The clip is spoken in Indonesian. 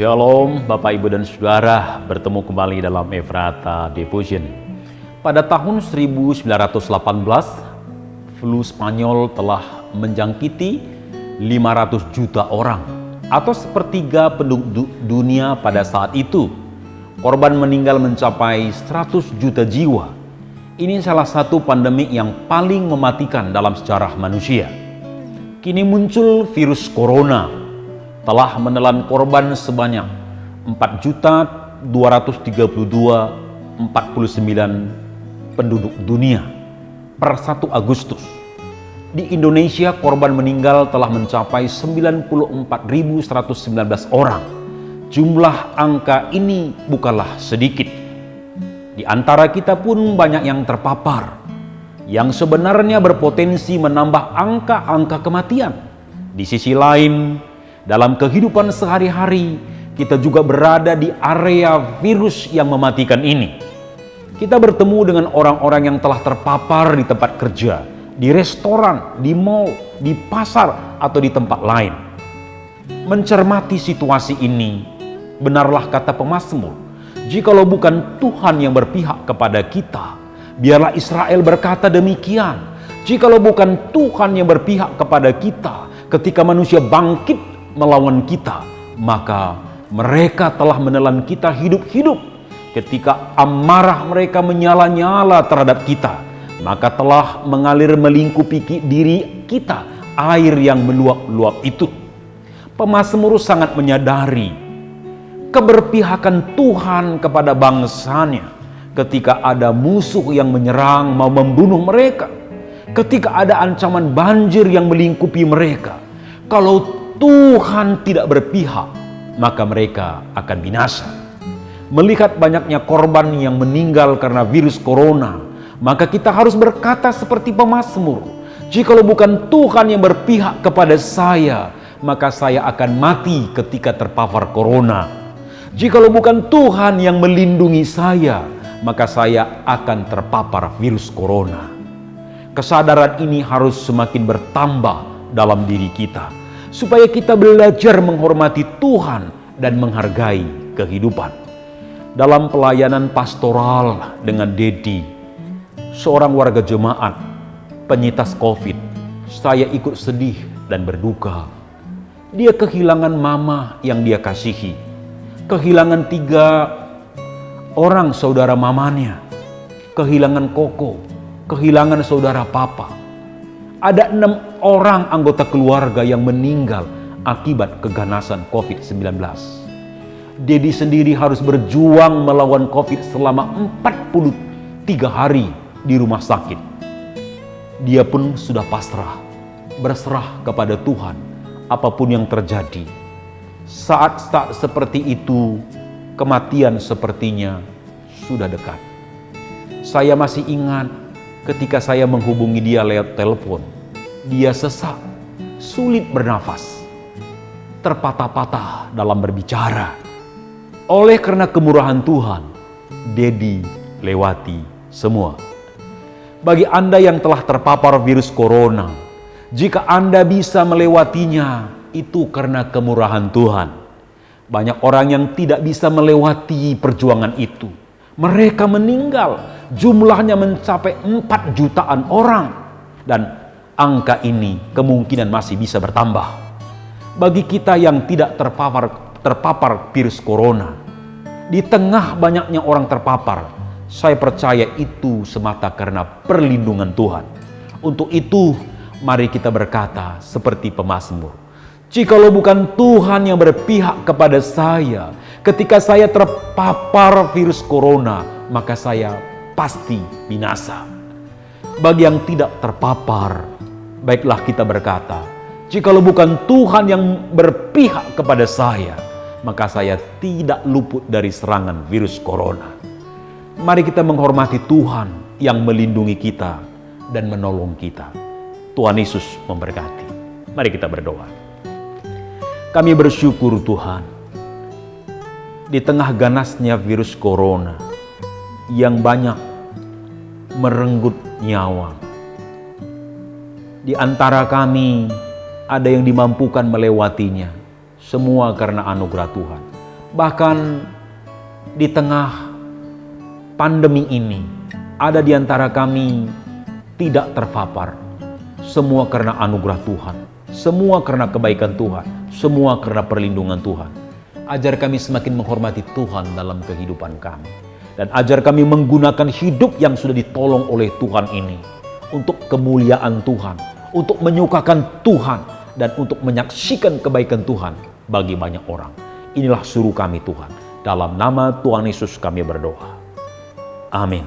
Shalom Bapak Ibu dan Saudara, bertemu kembali dalam Efrata Devotion. Pada tahun 1918, flu Spanyol telah menjangkiti 500 juta orang atau sepertiga penduduk dunia pada saat itu. Korban meninggal mencapai 100 juta jiwa. Ini salah satu pandemi yang paling mematikan dalam sejarah manusia. Kini muncul virus corona, telah menelan korban sebanyak 4.232.049 penduduk dunia per 1 Agustus. Di Indonesia korban meninggal telah mencapai 94.119 orang. Jumlah angka ini bukanlah sedikit. Di antara kita pun banyak yang terpapar, yang sebenarnya berpotensi menambah angka-angka kematian. Di sisi lain, dalam kehidupan sehari-hari, kita juga berada di area virus yang mematikan ini. Kita bertemu dengan orang-orang yang telah terpapar di tempat kerja, di restoran, di mal, di pasar, atau di tempat lain. Mencermati situasi ini, benarlah kata pemazmur, "Jikalau bukan Tuhan yang berpihak kepada kita, biarlah Israel berkata demikian. Jikalau bukan Tuhan yang berpihak kepada kita, ketika manusia bangkit melawan kita, maka mereka telah menelan kita hidup-hidup. Ketika amarah mereka menyala-nyala terhadap kita, maka telah mengalir melingkupi diri kita air yang meluap-luap itu." Pemazmur sangat menyadari keberpihakan Tuhan kepada bangsanya ketika ada musuh yang menyerang mau membunuh mereka, ketika ada ancaman banjir yang melingkupi mereka. Kalau Tuhan tidak berpihak, maka mereka akan binasa. Melihat banyaknya korban yang meninggal karena virus corona, maka kita harus berkata seperti pemazmur, "Jikalau bukan Tuhan yang berpihak kepada saya, maka saya akan mati ketika terpapar corona. Jikalau bukan Tuhan yang melindungi saya, maka saya akan terpapar virus corona." Kesadaran ini harus semakin bertambah dalam diri kita, supaya kita belajar menghormati Tuhan dan menghargai kehidupan. Dalam pelayanan pastoral dengan Dedi, seorang warga jemaat penyintas COVID, saya ikut sedih dan berduka. Dia kehilangan mama yang dia kasihi, kehilangan 3 orang saudara mamanya, kehilangan koko, kehilangan saudara papa. Ada 6 orang anggota keluarga yang meninggal akibat keganasan COVID-19. Dedi sendiri harus berjuang melawan COVID selama 43 hari di rumah sakit. Dia pun sudah pasrah, berserah kepada Tuhan apapun yang terjadi. Saat-saat seperti itu, kematian sepertinya sudah dekat. Saya masih ingat ketika saya menghubungi dia lewat telepon. Dia sesak, sulit bernafas, terpatah-patah dalam berbicara. Oleh karena kemurahan Tuhan, Dedi lewati semua. Bagi Anda yang telah terpapar virus corona, jika Anda bisa melewatinya, itu karena kemurahan Tuhan. Banyak orang yang tidak bisa melewati perjuangan itu. Mereka meninggal, jumlahnya mencapai 4 jutaan orang. Dan angka ini kemungkinan masih bisa bertambah. Bagi kita yang tidak terpapar virus corona, di tengah banyaknya orang terpapar, saya percaya itu semata karena perlindungan Tuhan. Untuk itu, mari kita berkata seperti pemazmur, "Jikalau bukan Tuhan yang berpihak kepada saya, ketika saya terpapar virus corona, maka saya pasti binasa." Bagi yang tidak terpapar, baiklah kita berkata, "Jikalau bukan Tuhan yang berpihak kepada saya, maka saya tidak luput dari serangan virus corona." Mari kita menghormati Tuhan yang melindungi kita dan menolong kita. Tuhan Yesus memberkati. Mari kita berdoa. Kami bersyukur Tuhan, di tengah ganasnya virus corona yang banyak merenggut nyawa, di antara kami ada yang dimampukan melewatinya, semua karena anugerah Tuhan. Bahkan di tengah pandemi ini, ada di antara kami tidak terpapar. Semua karena anugerah Tuhan, semua karena kebaikan Tuhan, semua karena perlindungan Tuhan. Ajar kami semakin menghormati Tuhan dalam kehidupan kami. Dan ajar kami menggunakan hidup yang sudah ditolong oleh Tuhan ini untuk kemuliaan Tuhan, untuk menyukakan Tuhan, dan untuk menyaksikan kebaikan Tuhan bagi banyak orang. Inilah suruh kami Tuhan. Dalam nama Tuhan Yesus kami berdoa. Amin.